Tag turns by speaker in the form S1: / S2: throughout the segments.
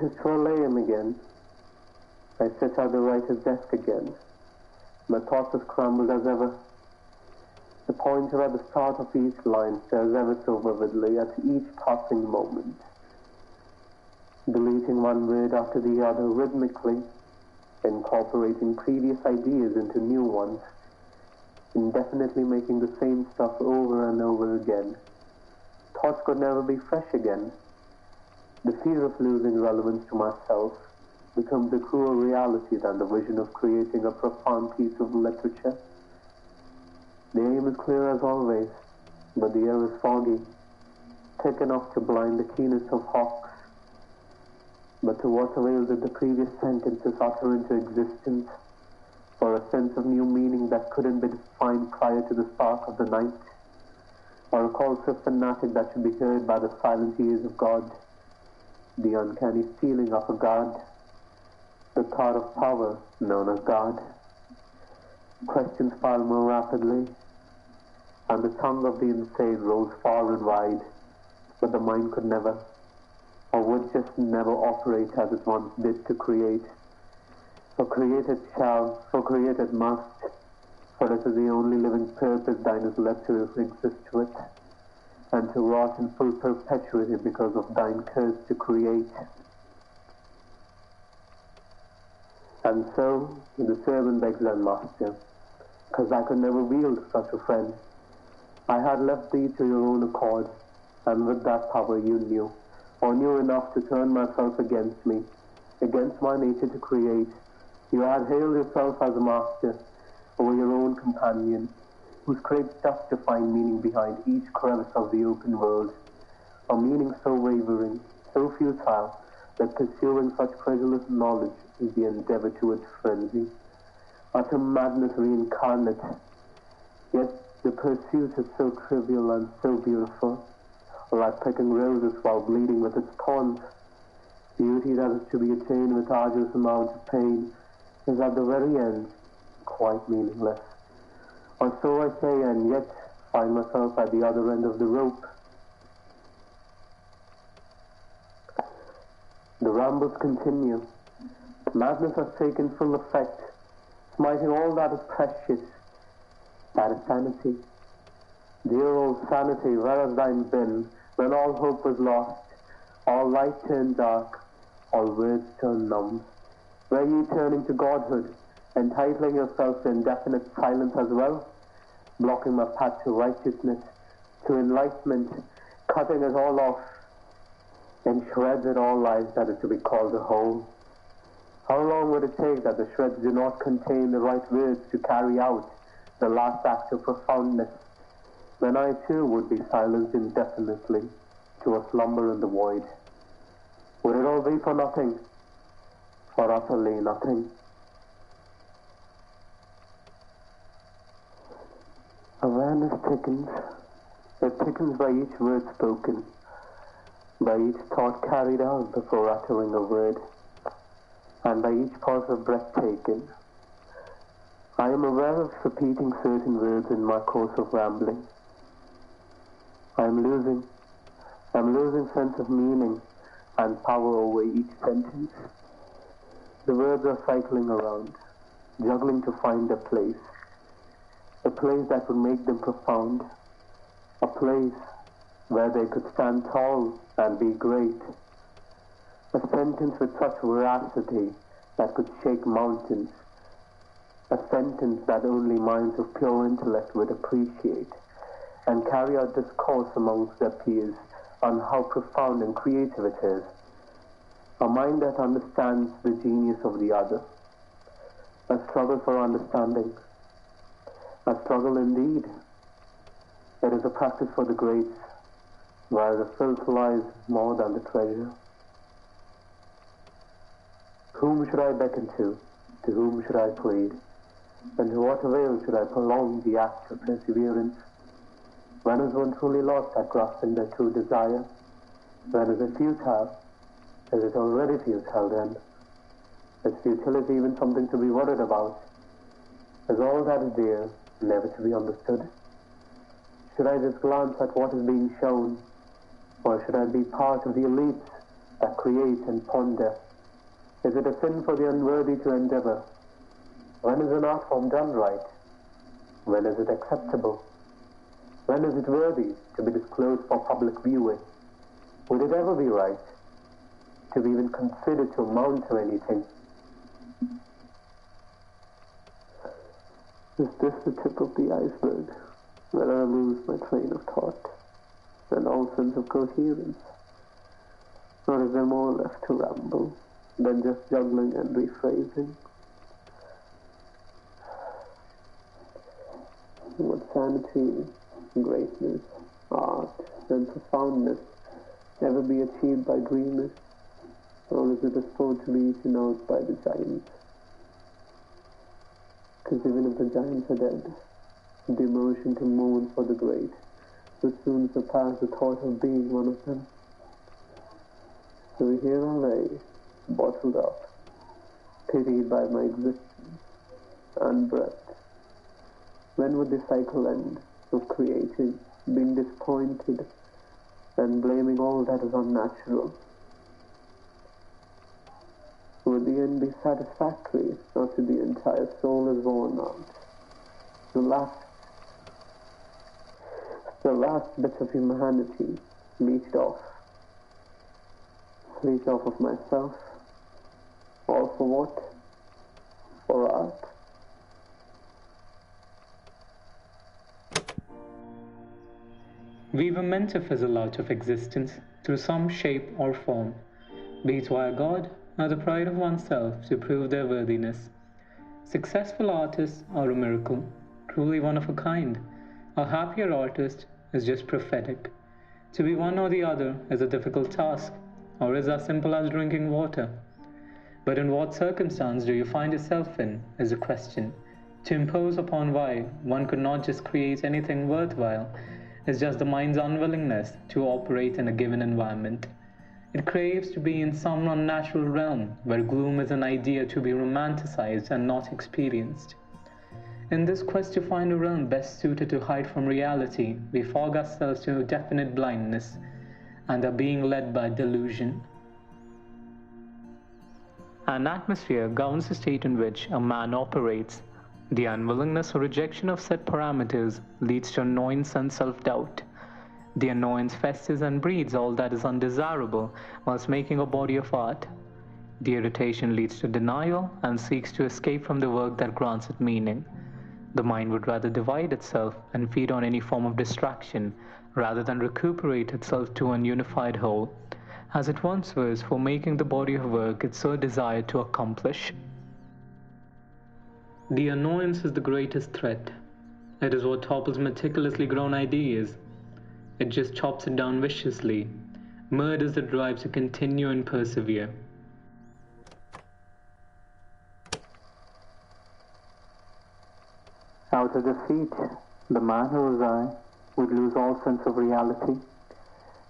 S1: just lay him again. I sit at the writer's desk again. My thoughts are scrambled as ever. The pointer at the start of each line stares ever so vividly at each passing moment, deleting one word after the other rhythmically, incorporating previous ideas into new ones, indefinitely making the same stuff over and over again. Thoughts could never be fresh again. The fear of losing relevance to myself becomes a cruel reality than the vision of creating a profound piece of literature. The aim is clear as always, but the air is foggy, thick enough to blind the keenest of hawks. But to what avail did the previous sentences utter into existence for a sense of new meaning that couldn't be defined prior to the spark of the night, or a call so fanatic that should be heard by the silent ears of God, the uncanny stealing of a God, the thought of power known as God. Questions file more rapidly, and the tongue of the insane rolls far and wide, but the mind could never, or would just never operate as it once did to create. For create it shall, for create it must, for it is the only living purpose thine is left to exist to it, and to rot in full perpetuity because of thine curse to create. And so the servant begs thy master, 'cause I could never wield such a friend. I had left thee to your own accord, and with that power you knew, or knew enough to turn myself against me, against my nature to create. You had hailed yourself as a master over your own companion, who scraped stuff to find meaning behind each crevice of the open world, a meaning so wavering, so futile, that pursuing such credulous knowledge is the endeavor to its frenzy, utter madness reincarnate. Yet the pursuit is so trivial and so beautiful, like picking roses while bleeding with its thorns. Beauty that is to be attained with arduous amounts of pain is at the very end quite meaningless. Or so I say, and yet find myself at the other end of the rope. The rambles continue. Madness has taken full effect, smiting all that is precious. That is sanity. Dear old sanity, where has thine been when all hope was lost, all light turned dark, all words turned numb? Were ye turning to godhood, entitling yourself to indefinite silence as well, blocking my path to righteousness, to enlightenment, cutting it all off, and shreds it all life that is to be called a whole? How long would it take that the shreds do not contain the right words to carry out the last act of profoundness, when I too would be silenced indefinitely to a slumber in the void? Would it all be for nothing, for utterly nothing? Awareness thickens. It thickens by each word spoken, by each thought carried out before uttering a word, and by each pause of breath taken. I am aware of repeating certain words in my course of rambling. I am losing sense of meaning and power over each sentence. The words are cycling around, juggling to find a place that would make them profound, a place where they could stand tall and be great. A sentence with such veracity that could shake mountains, a sentence that only minds of pure intellect would appreciate, and carry out discourse amongst their peers on how profound and creative it is. A mind that understands the genius of the other. A struggle for understanding. A struggle indeed. It is a practice for the greats, where the filth lies more than the treasure. Whom should I beckon to? To whom should I plead? And to what avail should I prolong the act of perseverance? When is one truly lost at grasping their true desire? When is it futile? Is it already futile then? Is futility even something to be worried about? Is all that is there never to be understood? Should I just glance at what is being shown, or should I be part of the elites that create and ponder? Is it a sin for the unworthy to endeavor? When is an art form done right? When is it acceptable? When is it worthy to be disclosed for public viewing? Would it ever be right to be even considered to amount to anything? Is this the tip of the iceberg, where I lose my train of thought and all sense of coherence? Or is there more left to ramble than just juggling and rephrasing? Would sanity, greatness, art, and profoundness ever be achieved by dreamers? Or is it a sport to be eaten out by the giants? Because even if the giants are dead, the emotion to mourn for the great will soon surpass the thought of being one of them. So here I lay, bottled up, pitied by my existence and breath. When would the cycle end of creating, being disappointed, and blaming all that is unnatural? Would the end be satisfactory after the entire soul is worn out? The last bits of humanity leached off of myself. All for what? For art.
S2: We were meant to fizzle out of existence through some shape or form, be it via God or the pride of oneself to prove their worthiness. Successful artists are a miracle, truly one of a kind. A happier artist is just prophetic. To be one or the other is a difficult task, or is as simple as drinking water. But in what circumstance do you find yourself in is the question. To impose upon why one could not just create anything worthwhile is just the mind's unwillingness to operate in a given environment. It craves to be in some unnatural realm where gloom is an idea to be romanticized and not experienced. In this quest to find a realm best suited to hide from reality, we fog ourselves to definite blindness and are being led by delusion. An atmosphere governs the state in which a man operates. The unwillingness or rejection of set parameters leads to annoyance and self-doubt. The annoyance festers and breeds all that is undesirable whilst making a body of art. The irritation leads to denial and seeks to escape from the work that grants it meaning. The mind would rather divide itself and feed on any form of distraction rather than recuperate itself to an unified whole, as it once was for making the body of work it so desired to accomplish. The annoyance is the greatest threat. It is what topples meticulously grown ideas. It just chops it down viciously, murders the drive to continue and persevere.
S1: Out of defeat, the man who was I would lose all sense of reality.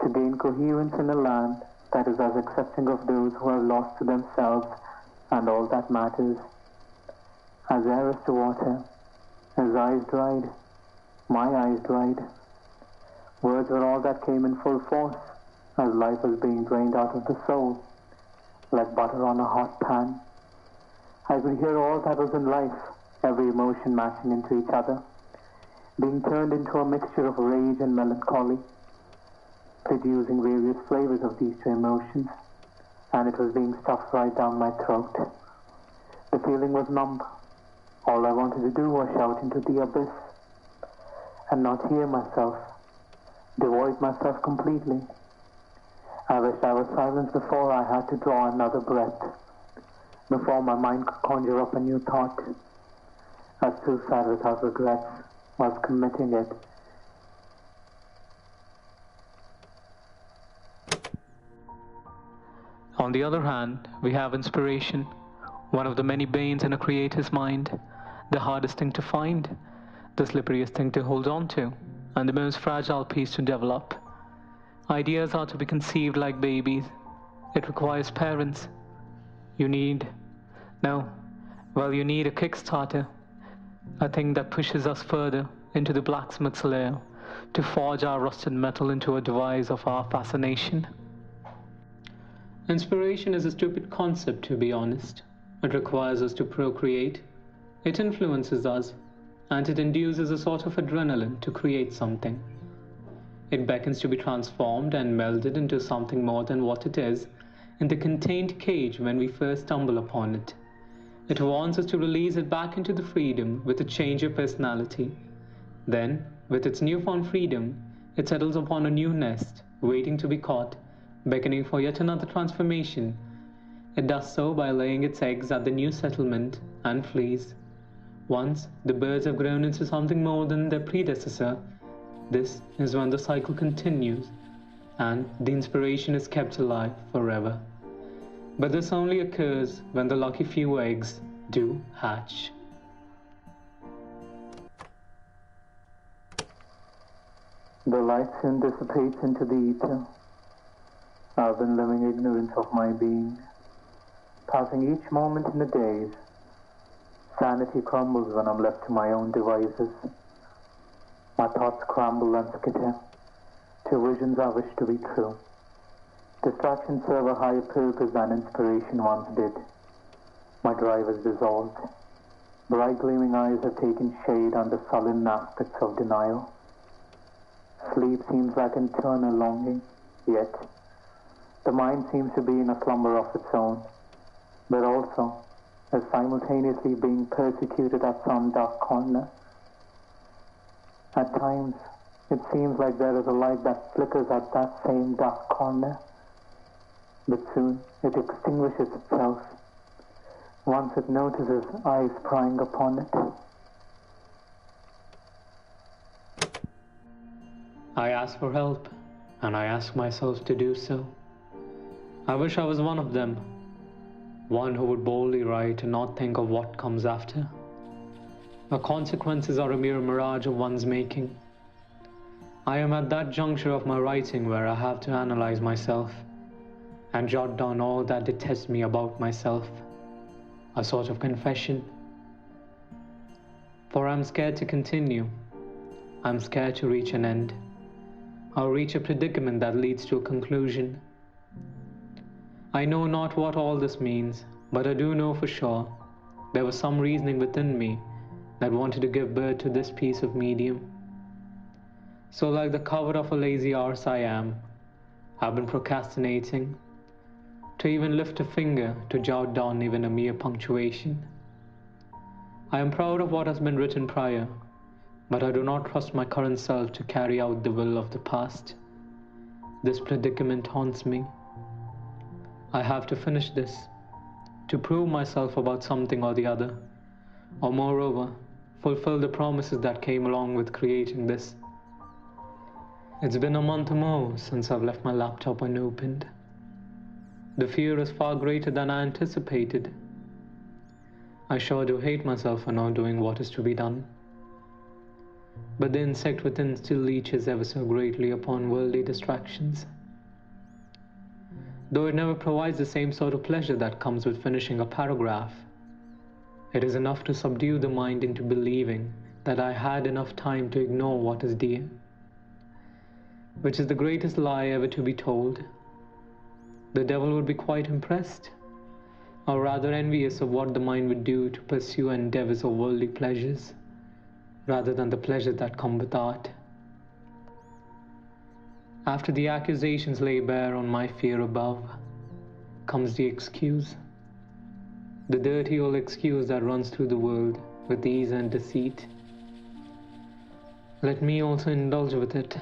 S1: To gain coherence in a land that is as accepting of those who are lost to themselves and all that matters. As air is to water, as eyes dried, my eyes dried. Words were all that came in full force, as life was being drained out of the soul, like butter on a hot pan. I could hear all that was in life, every emotion mashing into each other, being turned into a mixture of rage and melancholy, producing various flavors of these two emotions, and it was being stuffed right down my throat. The feeling was numb. All I wanted to do was shout into the abyss, and not hear myself, devoid myself completely. I wished I was silenced before I had to draw another breath, before my mind could conjure up a new thought. As suicide without regrets was committing it.
S2: On the other hand, we have inspiration, one of the many banes in a creator's mind, the hardest thing to find, the slipperiest thing to hold on to, and the most fragile piece to develop. Ideas are to be conceived like babies. It requires parents. You need a Kickstarter, a thing that pushes us further into the blacksmith's lair to forge our rusted metal into a device of our fascination. Inspiration is a stupid concept, to be honest. It requires us to procreate, it influences us, and it induces a sort of adrenaline to create something. It beckons to be transformed and melded into something more than what it is in the contained cage when we first stumble upon it. It wants us to release it back into the freedom with a change of personality. Then, with its newfound freedom, it settles upon a new nest, waiting to be caught, beckoning for yet another transformation. It does so by laying its eggs at the new settlement and flees. Once the birds have grown into something more than their predecessor, this is when the cycle continues, and the inspiration is kept alive forever. But this only occurs when the lucky few eggs do hatch.
S1: The light soon dissipates into the ether. I've been living ignorant of my being, passing each moment in a daze. Sanity crumbles when I'm left to my own devices. My thoughts crumble and skitter to visions I wish to be true. Distractions serve a higher purpose than inspiration once did. My drive is dissolved. Bright gleaming eyes have taken shade under sullen aspects of denial. Sleep seems like an eternal longing, yet the mind seems to be in a slumber of its own, but also is simultaneously being persecuted at some dark corner. At times, it seems like there is a light that flickers at that same dark corner, but soon it extinguishes itself once it notices eyes prying upon it.
S2: I ask for help, and I ask myself to do so. I wish I was one of them, one who would boldly write and not think of what comes after. The consequences are a mere mirage of one's making. I am at that juncture of my writing where I have to analyze myself and jot down all that detests me about myself, a sort of confession. For I'm scared to continue. I'm scared to reach an end, or reach a predicament that leads to a conclusion. I know not what all this means, but I do know for sure there was some reasoning within me that wanted to give birth to this piece of medium. So like the cover of a lazy arse I am, I've been procrastinating to even lift a finger to jot down even a mere punctuation. I am proud of what has been written prior, but I do not trust my current self to carry out the will of the past. This predicament haunts me. I have to finish this, to prove myself about something or the other, or moreover, fulfill the promises that came along with creating this. It's been a month or more since I've left my laptop unopened. The fear is far greater than I anticipated. I sure do hate myself for not doing what is to be done. But the insect within still leeches ever so greatly upon worldly distractions. Though it never provides the same sort of pleasure that comes with finishing a paragraph, it is enough to subdue the mind into believing that I had enough time to ignore what is dear, which is the greatest lie ever to be told. The devil would be quite impressed, or rather envious of what the mind would do to pursue endeavors of worldly pleasures, rather than the pleasures that come with art. After the accusations lay bare on my fear above, comes the excuse. The dirty old excuse that runs through the world with ease and deceit. Let me also indulge with it.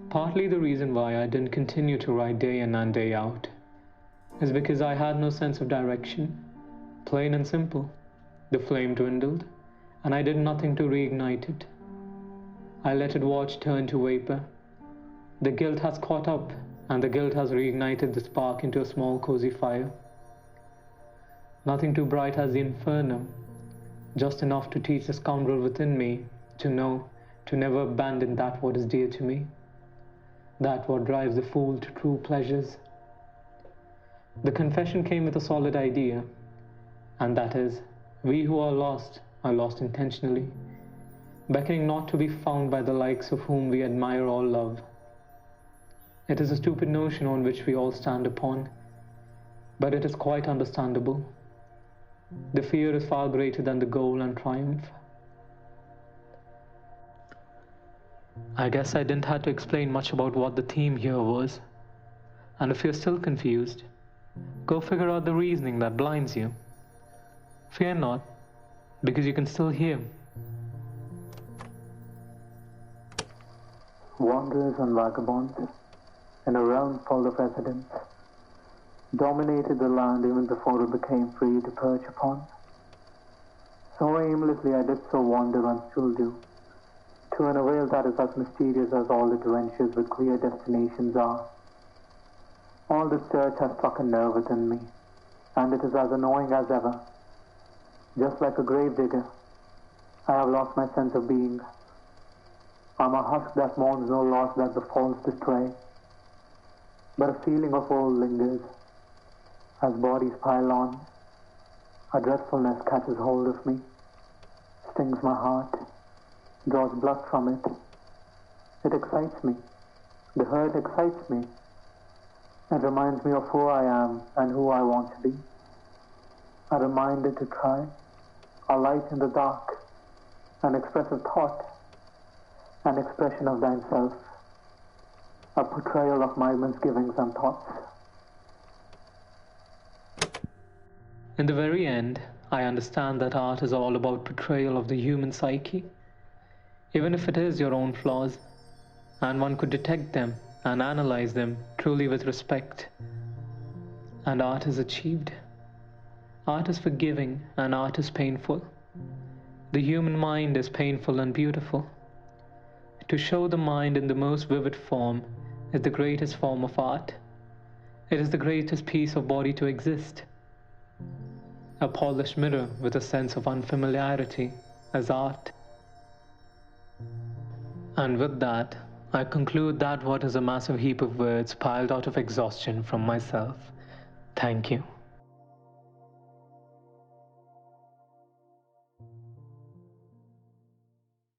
S2: Partly the reason why I didn't continue to write day in and day out is because I had no sense of direction. Plain and simple. The flame dwindled, and I did nothing to reignite it. I let it watch turn to vapor. The guilt has caught up, and the guilt has reignited the spark into a small cozy fire. Nothing too bright as the inferno, just enough to teach the scoundrel within me to know to never abandon that what is dear to me, that what drives the fool to true pleasures. The confession came with a solid idea, and that is, we who are lost intentionally, beckoning not to be found by the likes of whom we admire or love. It is a stupid notion on which we all stand upon, but it is quite understandable. The fear is far greater than the goal and triumph. I guess I didn't have to explain much about what the theme here was. And if you're still confused, go figure out the reasoning that blinds you. Fear not, because you can still hear.
S1: Wanderers and vagabonds, in a realm full of residents, dominated the land even before it became free to perch upon. So aimlessly I did so wander and still do, to an avail that is as mysterious as all adventures with clear destinations are. All the search has struck a nerve within me, and it is as annoying as ever. Just like a grave digger, I have lost my sense of being. I'm a husk that mourns no loss that befalls to stray, but a feeling of old lingers. As bodies pile on, a dreadfulness catches hold of me, stings my heart, draws blood from it. It excites me. The hurt excites me. It reminds me of who I am and who I want to be. A reminder to try, a light in the dark, an expressive thought, an expression of thyself, a portrayal of my misgivings and thoughts.
S2: In the very end, I understand that art is all about portrayal of the human psyche, even if it is your own flaws, and one could detect them and analyze them truly with respect. And art is achieved. Art is forgiving and art is painful. The human mind is painful and beautiful. To show the mind in the most vivid form is the greatest form of art. It is the greatest piece of body to exist. A polished mirror with a sense of unfamiliarity as art. And with that, I conclude that what is a massive heap of words piled out of exhaustion from myself. Thank you.